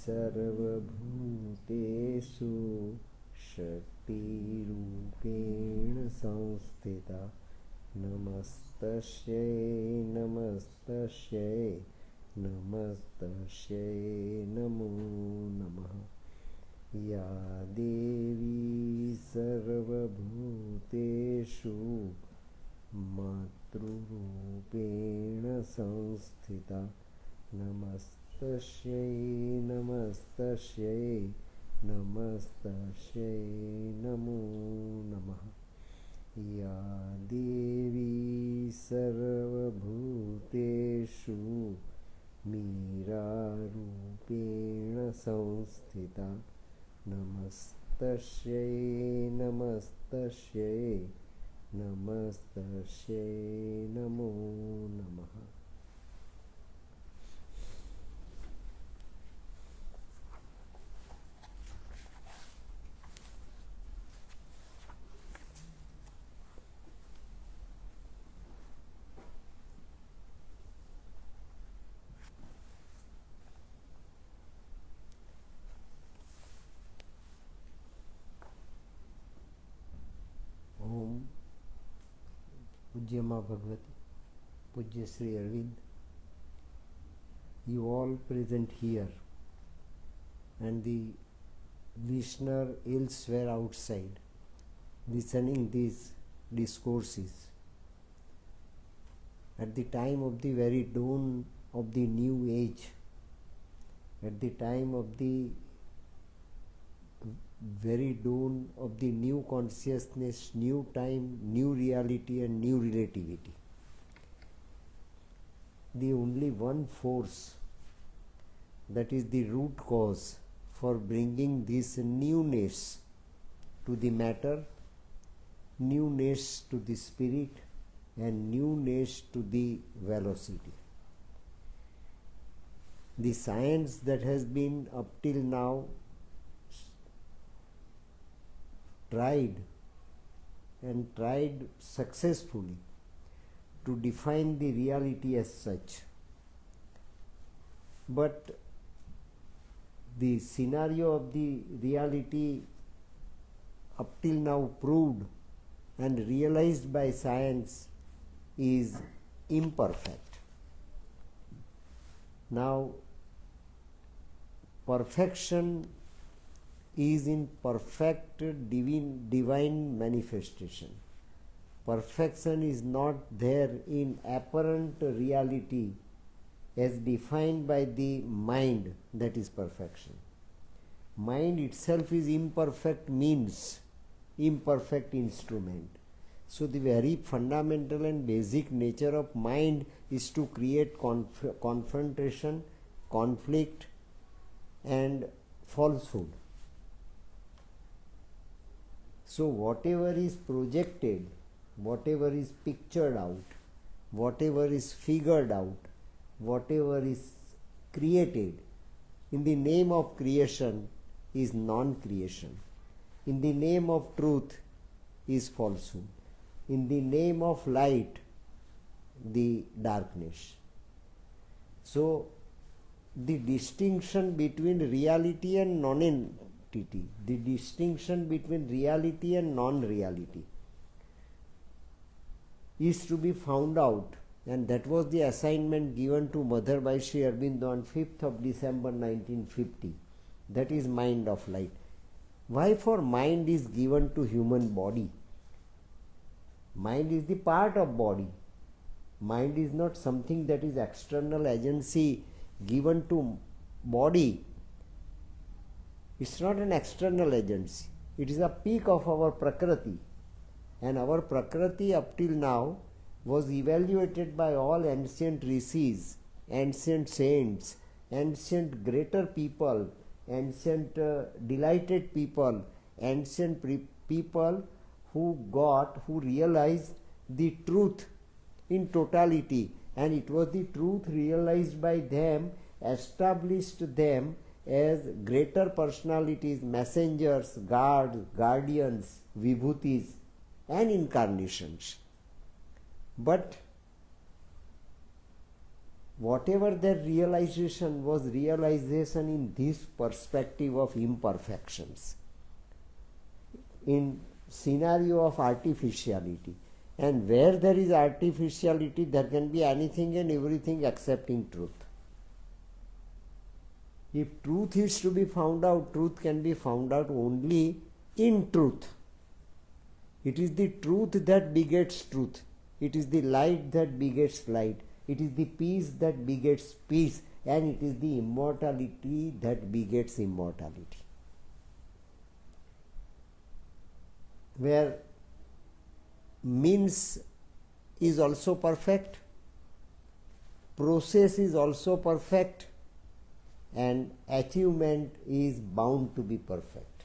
सर्वभूतेषु शक्तिरूपेण संस्थिता नमस्तस्यै नमस्तस्यै नमस्तस्यै नमो नमः। या देवी सर्वभूतेषु मातृरूपेण संस्थिता नमस्तस्यै नमस्तस्यै नमस्तस्यै नमो नमः। या देवी सर्वभूतेषु मीरारूपेण संस्थिता नमस्तस्यै नमस्तस्यै नमस्तस्यै नमो नमः। ओम पूज्य माँ भगवती, पूज्य Sri Arvind, you all present here and the listener elsewhere outside listening these discourses at the time of the very dawn of the new age, at the time of the very dawn of the new consciousness, new time, new reality and new relativity. The only one force that is the root cause for bringing this newness to the matter, newness to the spirit and newness to the velocity. The science that has been up till now tried successfully to define the reality as such, but the scenario of the reality up till now proved and realized by science is imperfect. Now, perfection is in perfect divine manifestation. Perfection is not there in apparent reality as defined by the mind, that is perfection. Mind itself is imperfect means, imperfect instrument. So the very fundamental and basic nature of mind is to create confrontation, conflict and falsehood. So whatever is projected, whatever is pictured out, whatever is figured out, whatever is created in the name of creation is non-creation. In the name of truth is falsehood. In the name of light, the darkness. So the distinction between reality and non-entity, the distinction between reality and non-reality is to be found out, and that was the assignment given to Mother by Sri Aurobindo on 5th of December 1950. That is mind of light. Why? For mind is given to human body. Mind is the part of body. Mind is not something that is external agency given to body. It's not an external agency. It is a peak of our Prakriti. And our Prakriti up till now was evaluated by all ancient rishis, ancient saints, ancient greater people, ancient delighted people, ancient people who realized the truth in totality, and it was the truth realized by them, established them as greater personalities, messengers, guardians, vibhutis and incarnations. But whatever their realization was realization in this perspective of imperfections, in scenario of artificiality. And where there is artificiality, there can be anything and everything excepting truth. If truth is to be found out, truth can be found out only in truth. It is the truth that begets truth. It is the light that begets light. It is the peace that begets peace. And it is the immortality that begets immortality. Where means is also perfect, process is also perfect, and achievement is bound to be perfect.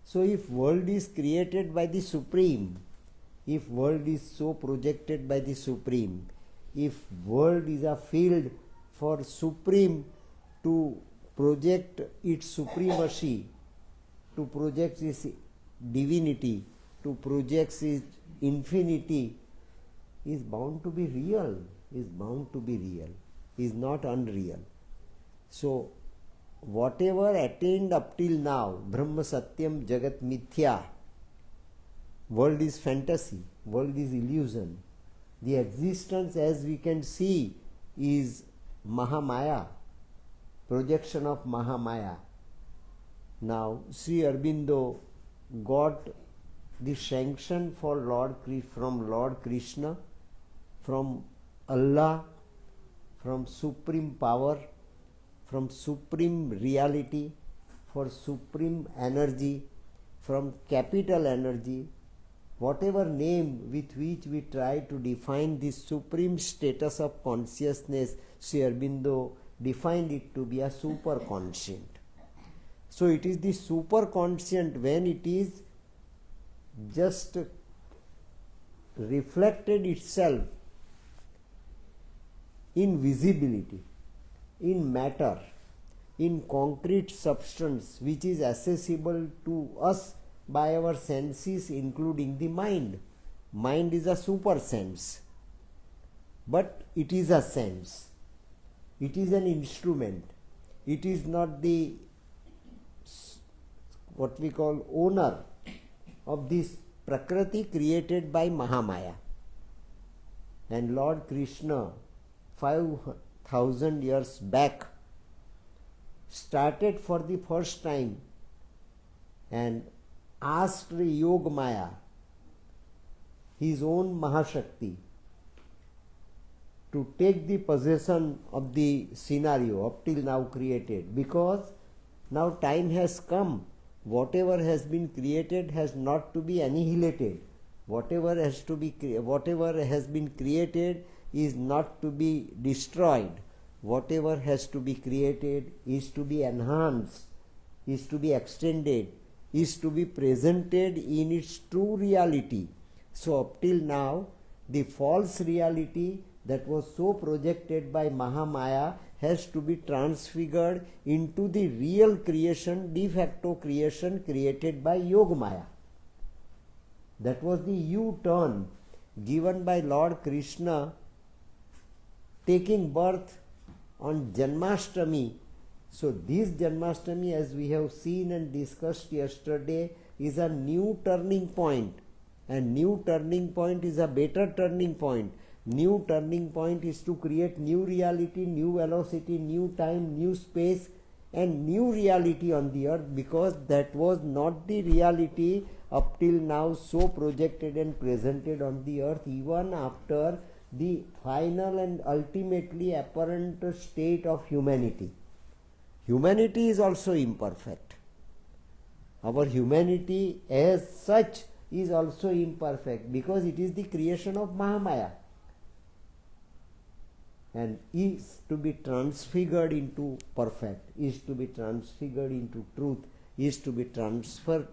So if world is created by the Supreme, if world is so projected by the Supreme, if world is a field for Supreme to project its supremacy, to project its divinity, to project its infinity, is bound to be real, is not unreal. So whatever attained up till now, Brahma Satyam Jagat Mithya, world is fantasy, world is illusion. The existence, as we can see, is Mahamaya, projection of Mahamaya. Now Sri Aurobindo got the sanction from Lord Krishna, from Allah, from supreme power, from supreme reality, for supreme energy, from capital energy, whatever name with which we try to define this supreme status of consciousness, Sri Aurobindo defined it to be a superconscient. So it is the superconscient when it is just reflected itself in visibility, in matter, in concrete substance which is accessible to us by our senses, including the mind. Mind is a super sense, but it is a sense. It is an instrument. It is not the what we call owner of this Prakriti created by Mahamaya. And Lord Krishna 5,000 years back started for the first time and asked Yogamaya, his own Mahashakti, to take the possession of the scenario up till now created, because now time has come. Whatever has been created has not to be annihilated. Whatever has been created is not to be destroyed. Whatever has to be created is to be enhanced, is to be extended, is to be presented in its true reality. So up till now, the false reality that was so projected by Mahamaya has to be transfigured into the real creation, de facto creation created by Yogamaya. That was the U-turn given by Lord Krishna taking birth on Janmashtami. So this Janmashtami, as we have seen and discussed yesterday, is a new turning point. And new turning point is a better turning point. New turning point is to create new reality, new velocity, new time, new space, and new reality on the earth, because that was not the reality up till now so projected and presented on the earth, even after the final and ultimately apparent state of humanity. Humanity is also imperfect. Our humanity as such is also imperfect because it is the creation of Mahamaya and is to be transfigured into perfect, is to be transfigured into truth, is to be transfigured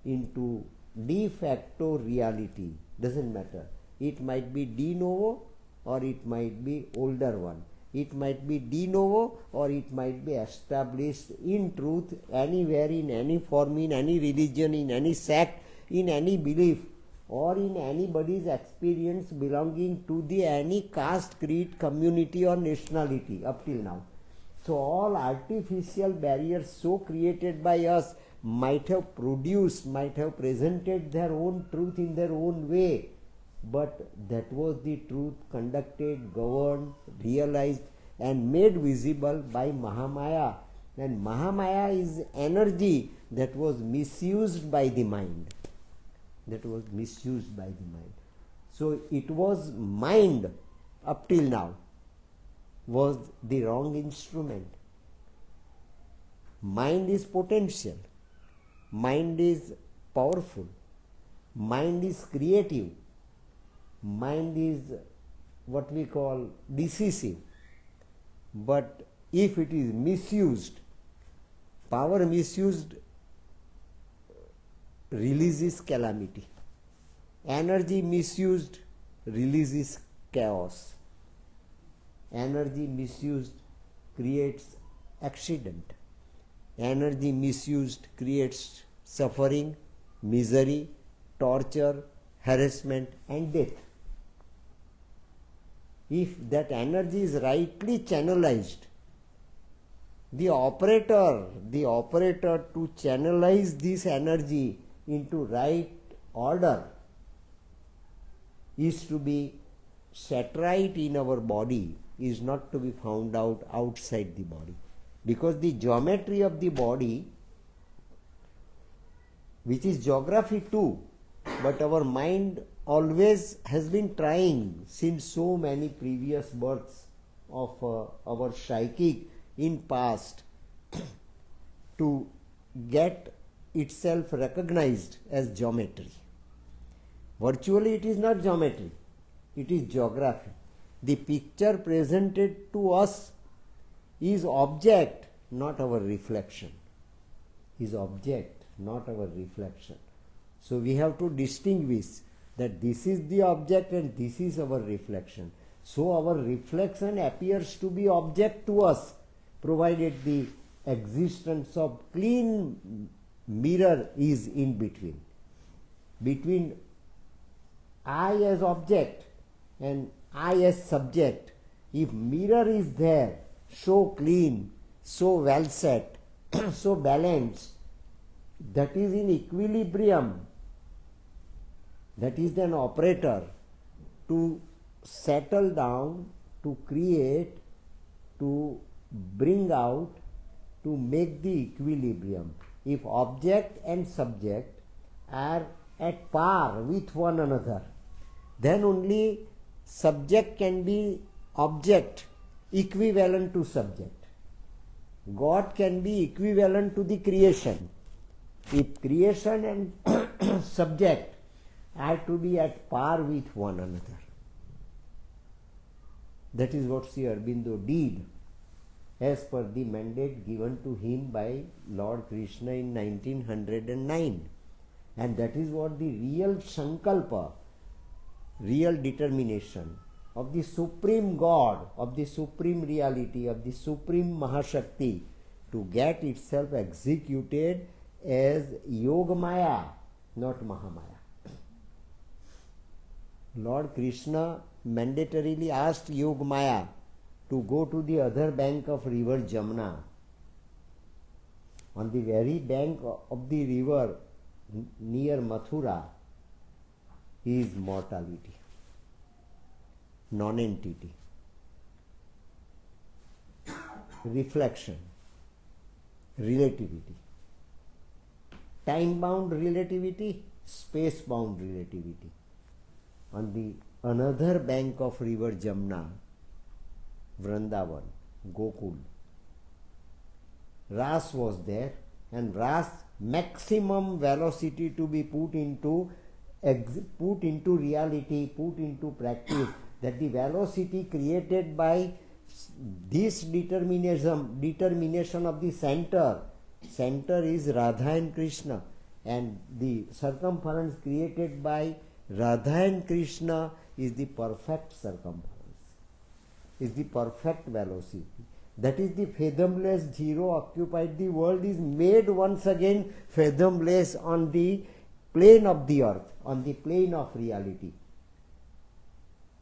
into de facto reality. Doesn't matter. It might be de novo or it might be older one. It might be de novo or it might be established in truth anywhere, in any form, in any religion, in any sect, in any belief. or in anybody's experience belonging to the any caste, creed, community or nationality up till now. So all artificial barriers so created by us might have produced, might have presented their own truth in their own way, but that was the truth conducted, governed, realized and made visible by Mahamaya. And Mahamaya is energy that was misused by the mind. That was misused by the mind. So it was mind up till now was the wrong instrument. Mind is potential. Mind is powerful. Mind is creative. Mind is what we call decisive. But if it is misused, power misused releases calamity. Energy misused releases chaos. Energy misused creates accident. Energy misused creates suffering, misery, torture, harassment and death. If that energy is rightly channelized, the operator to channelize this energy into right order is to be set right in our body, is not to be found out outside the body. Because the geometry of the body, which is geography too, but our mind always has been trying since so many previous births of our psychic in past to get itself recognized as geometry. Virtually it is not geometry, it is geography. The picture presented to us is object, not our reflection. Is object, not our reflection. So we have to distinguish that this is the object and this is our reflection. So our reflection appears to be object to us, provided the existence of clean mirror is in between. Between I as object and I as subject, if mirror is there, so clean, so well set, so balanced, that is in equilibrium, that is an operator to settle down, to create, to bring out, to make the equilibrium. If object and subject are at par with one another, then only subject can be object equivalent to subject. God can be equivalent to the creation. If creation and subject are to be at par with one another. That is what Sri Aurobindo did as per the mandate given to him by Lord Krishna in 1909. And that is what the real sankalpa, real determination of the Supreme God, of the Supreme Reality, of the Supreme Mahashakti to get itself executed as Yogamaya, not Mahamaya. Lord Krishna mandatorily asked Yogamaya to go to the other bank of river Jamna. On the very bank of the river near Mathura is mortality, non-entity, reflection, relativity, time-bound relativity, space-bound relativity. On the another bank of river Jamna, Vrindavan, Gokul, Ras was there, and Ras maximum velocity to be put into reality, put into practice, that the velocity created by this determination of the center is Radha and Krishna, and the circumference created by Radha and Krishna is the perfect circumference, is the perfect velocity. That is the fathomless zero occupied. The world is made once again fathomless on the plane of the earth, on the plane of reality,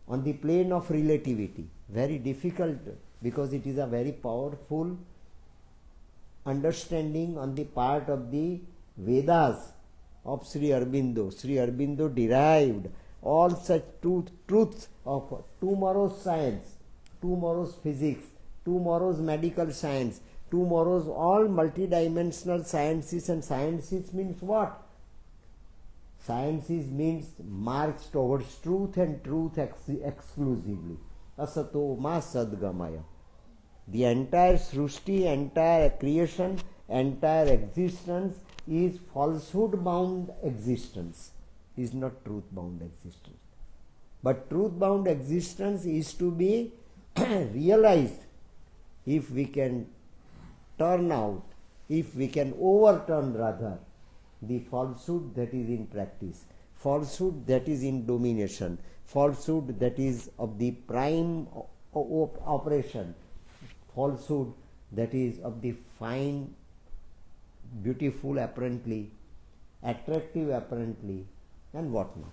on the plane of relativity. Very difficult, because it is a very powerful understanding on the part of the Vedas of Sri Aurobindo. Sri Aurobindo derived all such truths of tomorrow's science, tomorrow's physics, tomorrow's medical science, tomorrow's all multidimensional sciences. And sciences means what? Sciences means march towards truth, and truth exclusively. Asato ma sadgamaya. The entire Srushti, entire creation, entire existence is falsehood bound existence, is not truth bound existence. But truth bound existence is to be realized if we can turn out, if we can overturn rather the falsehood that is in practice, falsehood that is in domination, falsehood that is of the prime operation, falsehood that is of the fine, beautiful apparently, attractive apparently, and what not,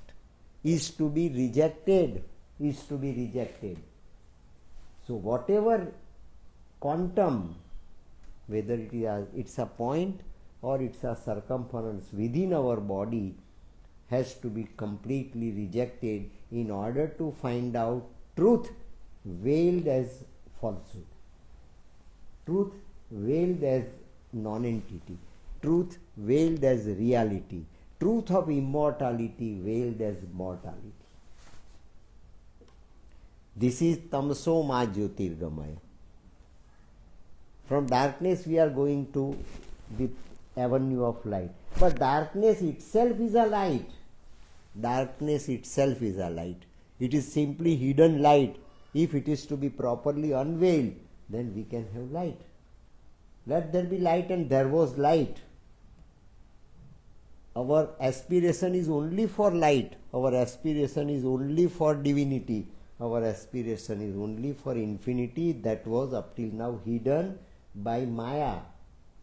is to be rejected, is to be rejected. So whatever quantum, whether it's a point or it's a circumference within our body, has to be completely rejected in order to find out truth veiled as falsehood, truth veiled as non-entity, truth veiled as reality, truth of immortality veiled as mortality. This is tamso ma jyotirgamaya. From darkness we are going to the avenue of light. But darkness itself is a light. Darkness itself is a light. It is simply hidden light. If it is to be properly unveiled, then we can have light. Let there be light, and there was light. Our aspiration is only for light. Our aspiration is only for divinity. Our aspiration is only for infinity that was up till now hidden by Maya,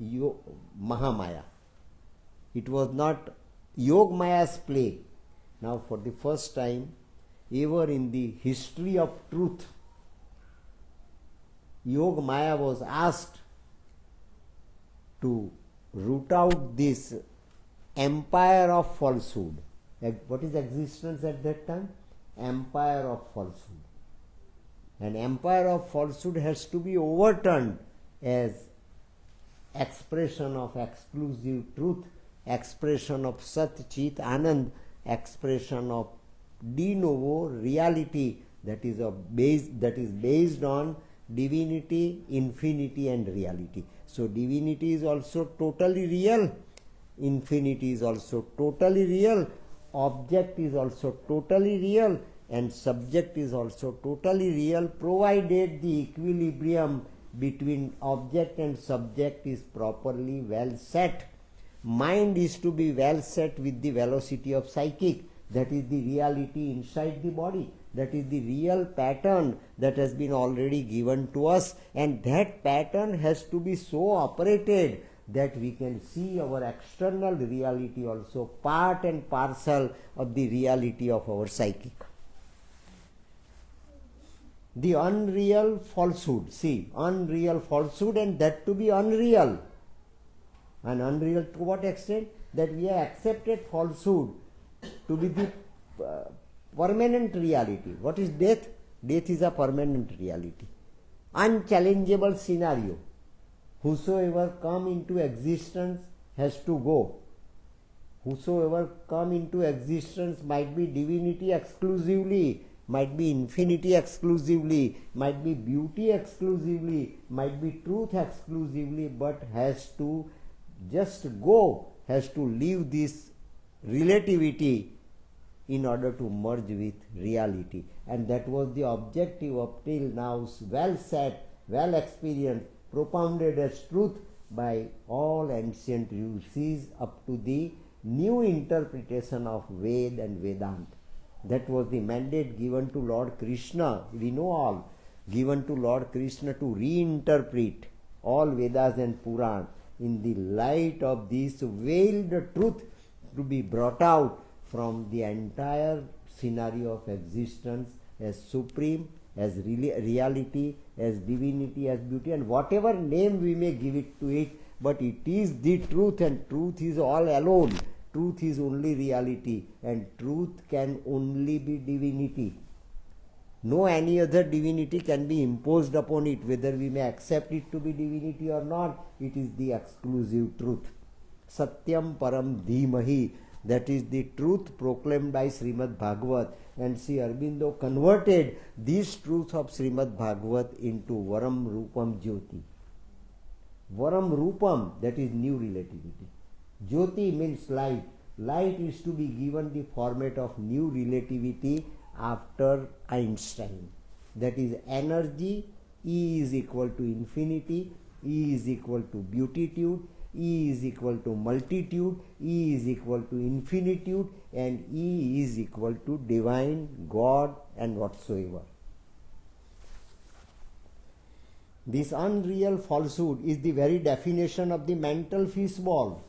Mahamaya. It was not Yog Maya's play. Now for the first time ever in the history of truth, Yog Maya was asked to root out this empire of falsehood. What is existence at that time? Empire of falsehood. An empire of falsehood has to be overturned as expression of exclusive truth, expression of Sat Chit Anand, expression of de novo reality that is based on divinity, infinity and reality. So divinity is also totally real, infinity is also totally real, object is also totally real, and subject is also totally real, provided the equilibrium between object and subject is properly well set. Mind is to be well set with the velocity of psychic. That is the reality inside the body. That is the real pattern that has been already given to us, and that pattern has to be so operated that we can see our external reality also part and parcel of the reality of our psychic. The unreal falsehood, see, unreal falsehood, and that to be unreal. And unreal to what extent? That we have accepted falsehood to be the permanent reality. What is death? Death is a permanent reality. Unchallengeable scenario. Whosoever come into existence has to go. Whosoever come into existence might be divinity exclusively, might be infinity exclusively, might be beauty exclusively, might be truth exclusively, but has to just go, has to leave this relativity in order to merge with reality. And that was the objective up till now, well set, well experienced, propounded as truth by all ancient rishis up to the new interpretation of Ved and Vedanta. That was the mandate given to Lord Krishna, we know all, given to Lord Krishna to reinterpret all Vedas and Puran in the light of this veiled truth to be brought out from the entire scenario of existence as supreme, as reality, as divinity, as beauty, and whatever name we may give it to it, but it is the truth, and truth is all alone. Truth is only reality, and truth can only be divinity. No any other divinity can be imposed upon it, whether we may accept it to be divinity or not. It is the exclusive truth. Satyam Param Dhimahi, that is the truth proclaimed by Srimad Bhagavat, and Sri Aurobindo converted these truths of Srimad Bhagavat into Varam Rupam Jyoti. Varam Rupam, that is new relativity. Jyoti means light. Light is to be given the format of new relativity after Einstein. That is energy. E is equal to infinity, E is equal to beautitude, E is equal to multitude, E is equal to infinitude, and E is equal to divine, God, and whatsoever. This unreal falsehood is the very definition of the mental fishbowl.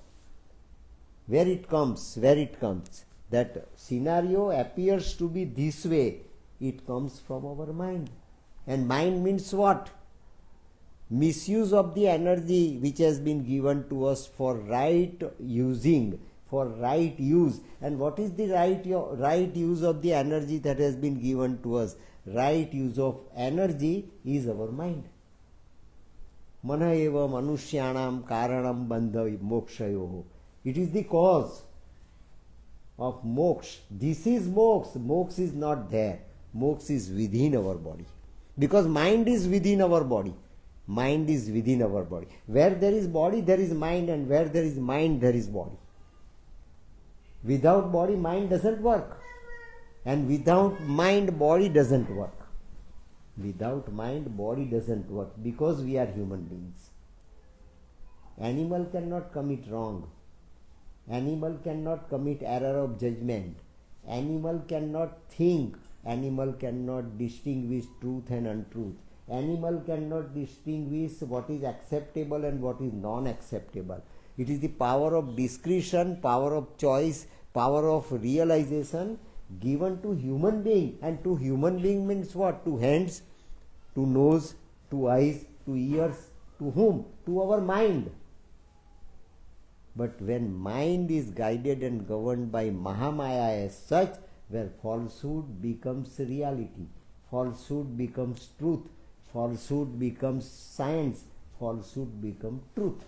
Where it comes, that scenario appears to be this way, it comes from our mind. And mind means what? Misuse of the energy which has been given to us for right using, for right use. And what is the right use of the energy that has been given to us? Right use of energy is our mind. Mana eva manushyanam karanam bandha mokshayoho. It is the cause of moksha. This is moksha. Moksha is not there. Moksha is within our body. Because mind is within our body. Mind is within our body. Where there is body, there is mind, and where there is mind, there is body. Without body, mind doesn't work. And without mind, body doesn't work. Without mind, body doesn't work, because we are human beings. Animal cannot commit wrong. Animal cannot commit error of judgment. Animal cannot think. Animal cannot distinguish truth and untruth. Animal cannot distinguish what is acceptable and what is non-acceptable. It is the power of discretion, power of choice, power of realization given to human being. And to human being means what? To hands, to nose, to eyes, to ears, to whom? To our mind. But when mind is guided and governed by Mahamaya as such, where falsehood becomes reality, falsehood becomes truth, falsehood becomes science, falsehood becomes truth.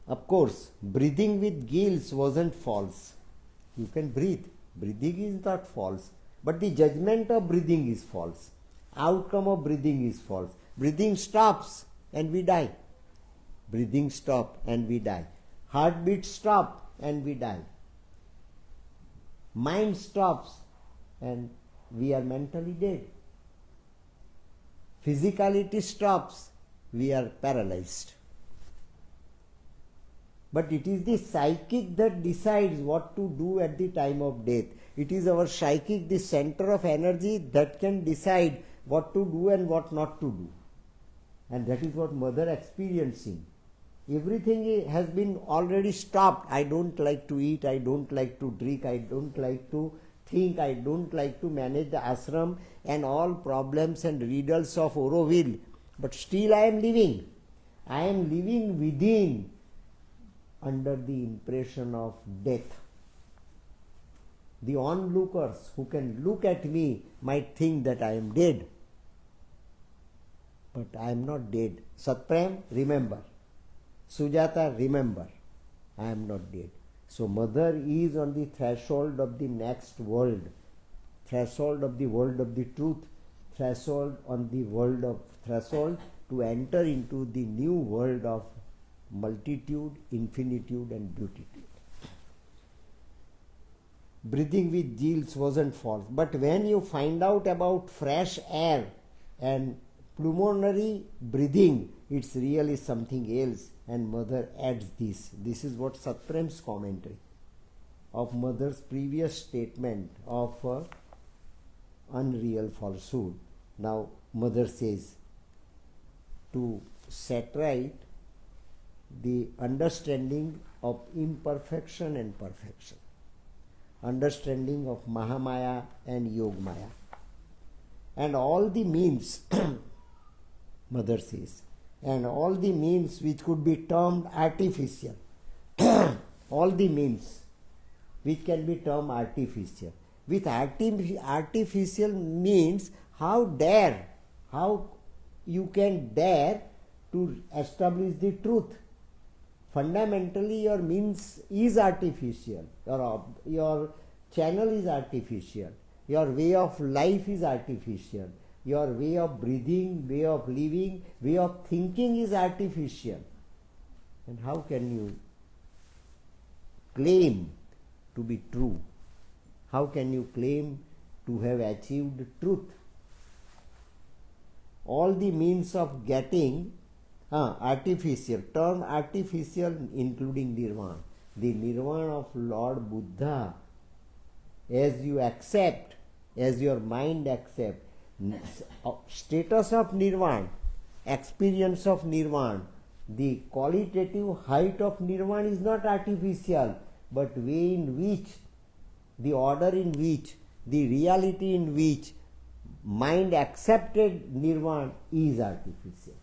Of course, breathing with gills wasn't false. You can breathe. Breathing is not false. But the judgment of breathing is false. Outcome of breathing is false. Breathing stops and we die. Breathing stops and we die. Heartbeat stops and we die. Mind stops and we are mentally dead. Physicality stops, we are paralyzed. But it is the psychic that decides what to do at the time of death. It is our psychic, the center of energy, that can decide what to do and what not to do. And that is what mother experiencing. Everything has been already stopped. I don't like to eat, I don't like to drink, I don't like to think, I don't like to manage the ashram and all problems and riddles of Auroville. But still I am living. I am living within, under the impression of death. The onlookers who can look at me might think that I am dead. But I am not dead. Satprem, remember. Sujata, remember. I am not dead. So mother is on the threshold of the next world. Threshold of the world of the truth. Threshold on the world of threshold to enter into the new world of multitude, infinitude and beautitude. Breathing with gills wasn't false. But when you find out about fresh air and pulmonary breathing, it's really something else. And mother adds this. This is what Satprem's commentary of mother's previous statement of unreal falsehood. Now mother says, to set right the understanding of imperfection and perfection, understanding of Mahamaya and Yogmaya. And all the means, Mother says, and all the means which could be termed artificial, all the means which can be termed artificial. With artificial means, how you can dare to establish the truth. Fundamentally, your means is artificial, your channel is artificial, your way of life is artificial, your way of breathing, way of living, way of thinking is artificial. And how can you claim to be true? How can you claim to have achieved truth? All the means of getting artificial, term artificial including nirvana. The nirvana of Lord Buddha, as you accept, as your mind accepts, status of nirvana, experience of nirvana, the qualitative height of nirvana is not artificial, but way in which, the order in which, the reality in which mind accepted nirvana is artificial.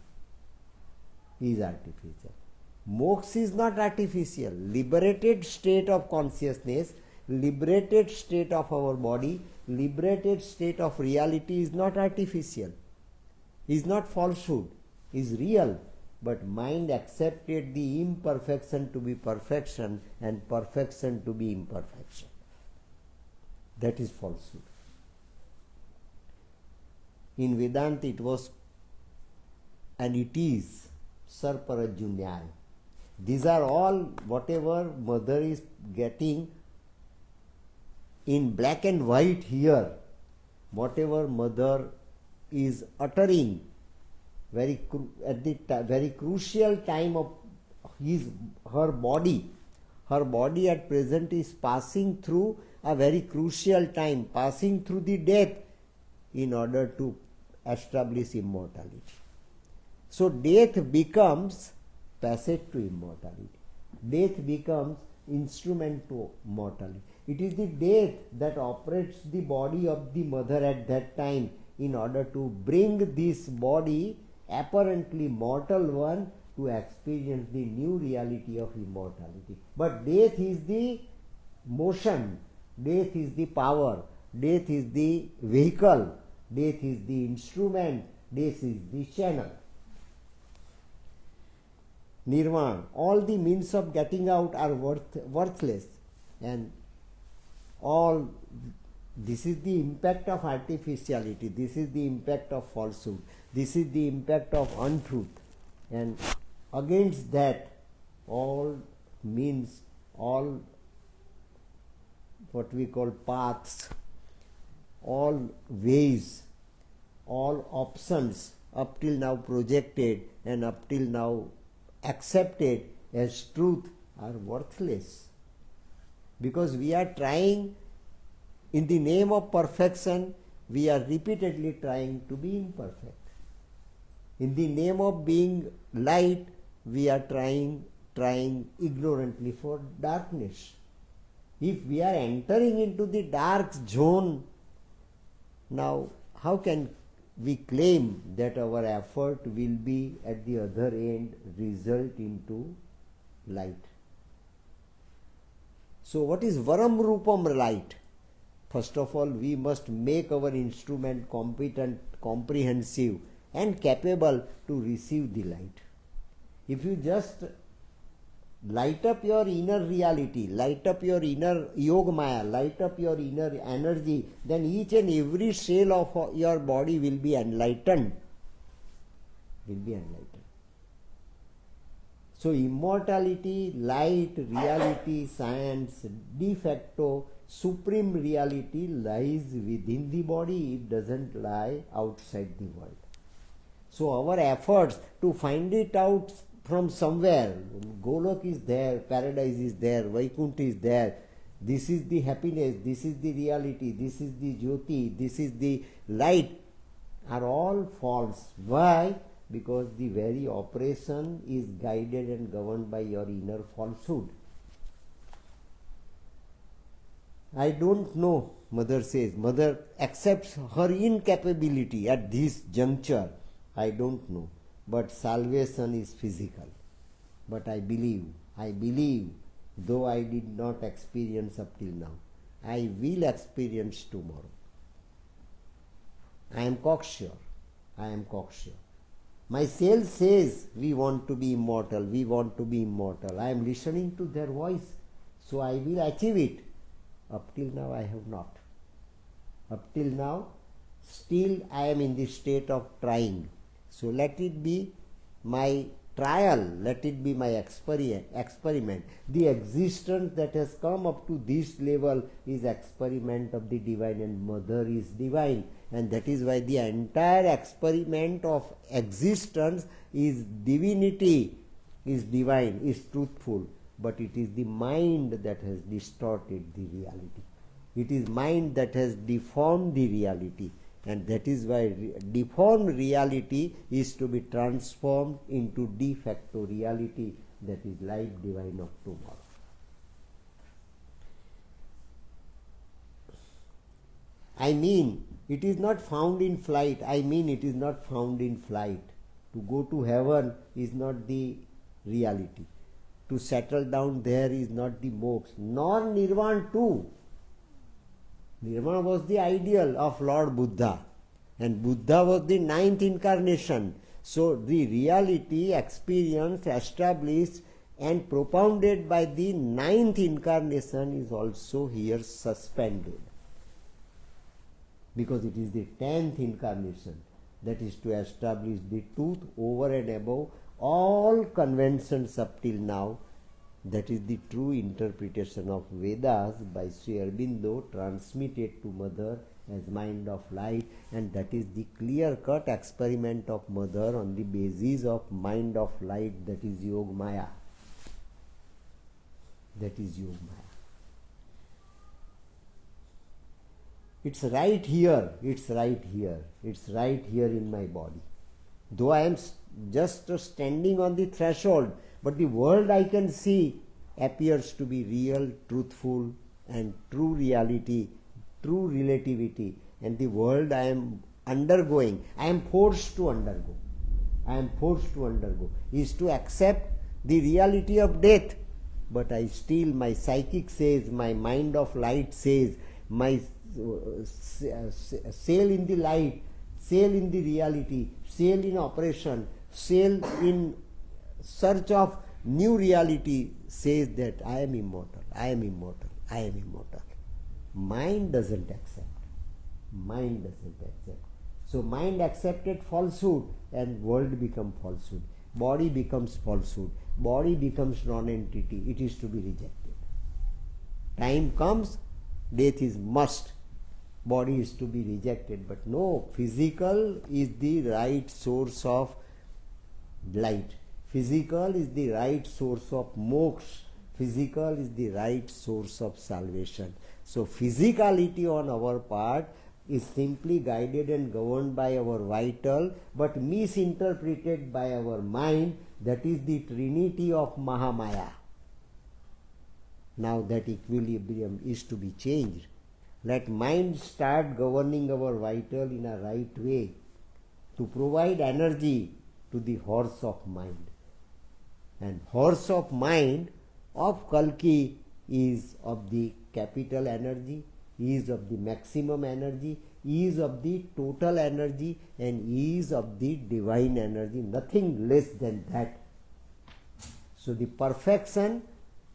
Moksha is not artificial. Liberated state of consciousness, liberated state of our body, liberated state of reality is not artificial, is not falsehood, is real. But mind accepted the imperfection to be perfection and perfection to be imperfection. That is falsehood. In Vedanta it was and it is Sarparajjunyaya. These are all whatever Mother is getting in black and white here, whatever Mother is uttering at the very crucial time of her body. Her body at present is passing through a very crucial time, passing through the death in order to establish immortality. So death becomes passage to immortality. Death becomes instrument to mortality. It is the death that operates the body of the Mother at that time in order to bring this body, apparently mortal one, to experience the new reality of immortality. But death is the motion, death is the power, death is the vehicle, death is the instrument, death is the channel. Nirvana, all the means of getting out are worthless, and all this is the impact of artificiality, this is the impact of falsehood, this is the impact of untruth. And against that, all means, all what we call paths, all ways, all options up till now projected and up till now accepted as truth are worthless, because we are trying, in the name of perfection, we are repeatedly trying to be imperfect. In the name of being light, we are trying ignorantly for darkness. If we are entering into the dark zone, now how can we claim that our effort will be at the other end result into light? So what is Varam Rupam light? First of all, we must make our instrument competent, comprehensive and capable to receive the light. If you just light up your inner reality, light up your inner Yogmaya, light up your inner energy, then each and every cell of your body will be enlightened. So immortality, light, reality, science, de facto, supreme reality lies within the body. It doesn't lie outside the world. So our efforts to find it out from somewhere, Golok is there, paradise is there, Vaikuntha is there, this is the happiness, this is the reality, this is the Jyoti, this is the light, are all false. Why? because the very operation is guided and governed by your inner falsehood. I don't know, mother says. Mother accepts her incapability at this juncture. I don't know. But salvation is physical. But I believe, though I did not experience up till now, I will experience tomorrow. I am cocksure. My soul says we want to be immortal. I am listening to their voice, so I will achieve it. Up till now I have not. Up till now, still I am in the state of trying. So let it be my trial, let it be my experiment. The existence that has come up to this level is experiment of the divine, and mother is divine. And that is why the entire experiment of existence is divinity, is divine, is truthful. But it is the mind that has distorted the reality. It is mind that has deformed the reality. And that is why deformed reality is to be transformed into de facto reality, that is life divine of tomorrow. I mean, it is not found in flight. To go to heaven is not the reality. To settle down there is not the moksha, nor nirvana too. Nirvana was the ideal of Lord Buddha, and Buddha was the ninth incarnation. So the reality experienced, established and propounded by the ninth incarnation is also here suspended, because it is the 10th incarnation that is to establish the truth over and above all conventions up till now. That is the true interpretation of Vedas by Sri Aurobindo, transmitted to mother as mind of light, and that is the clear-cut experiment of mother on the basis of mind of light, that is Yog Maya. It's right here in my body. Though I am just standing on the threshold, but the world I can see appears to be real, truthful, and true reality, true relativity. And the world I am undergoing, I am forced to undergo, is to accept the reality of death. But I still, my psychic says, my mind of light says, my sail in the light, sail in the reality, sail in operation, sail in search of new reality, says that I am immortal. Mind doesn't accept. So mind accepted falsehood, and world becomes falsehood. Body becomes falsehood. Body becomes non-entity. It is to be rejected. Time comes, death is must. Body is to be rejected. But no, physical is the right source of light. Physical is the right source of moksha. Physical is the right source of salvation. So physicality on our part is simply guided and governed by our vital, but misinterpreted by our mind. That is the trinity of Mahamaya. Now that equilibrium is to be changed. Let mind start governing our vital in a right way, to provide energy to the horse of mind. And horse of mind of Kalki is of the capital energy, is of the maximum energy, is of the total energy, and is of the divine energy, nothing less than that. So the perfection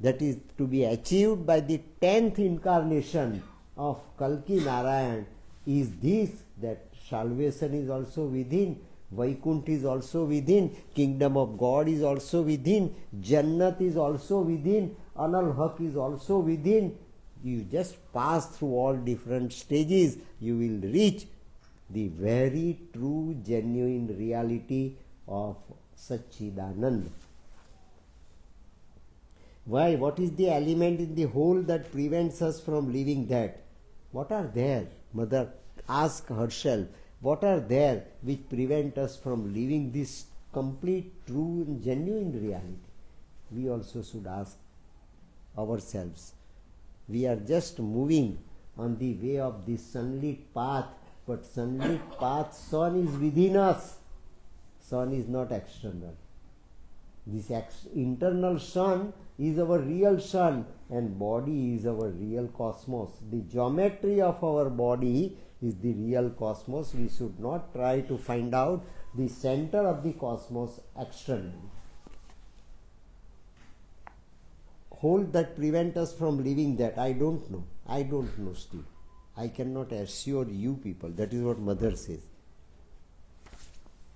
that is to be achieved by the 10th incarnation of Kalki Narayan is this, that salvation is also within, Vaikuntha is also within, kingdom of God is also within, Jannat is also within, Anal Haq is also within. You just pass through all different stages, you will reach the very true, genuine reality of Satchidanand. Why? What is the element in the whole that prevents us from leaving that? What are there? Mother asks herself, what are there which prevent us from leaving this complete, true and genuine reality, we also should ask ourselves. We are just moving on the way of this sunlit path, but sunlit path, sun is within us. Sun is not external. This internal sun is our real sun, and body is our real cosmos. The geometry of our body is the real cosmos. We should not try to find out the center of the cosmos externally. Hold that prevent us from living that. I don't know. I don't know still. I cannot assure you people. That is what mother says.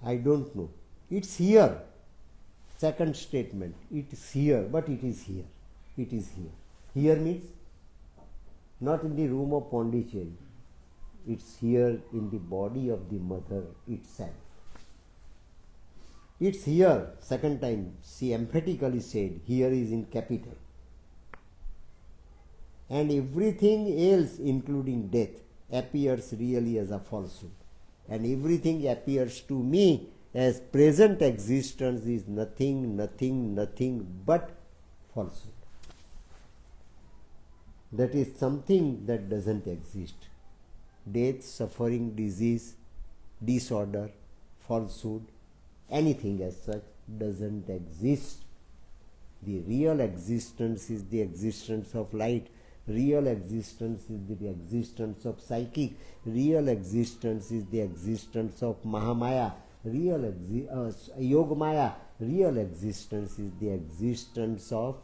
I don't know. It's here. Second statement. It is here, but it is here. It is here. Here means not in the room of Pondicherry. It's here in the body of the mother itself. It's here. Second time she emphatically said, here is in capital. And everything else, including death, appears really as a falsehood. And everything appears to me as present existence is nothing but falsehood. That is something that doesn't exist. Death, suffering, disease, disorder, falsehood, anything as such doesn't exist. The real existence is the existence of light. Real existence is the existence of psychic. Real existence is the existence of Mahamaya. Yogamaya. Real existence is the existence of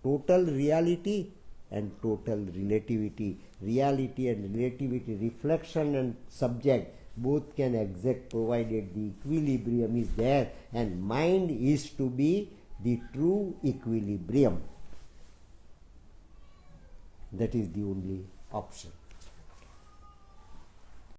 total reality and total relativity. Reality and relativity, reflection and subject, both can exist provided the equilibrium is there, and mind is to be the true equilibrium. That is the only option.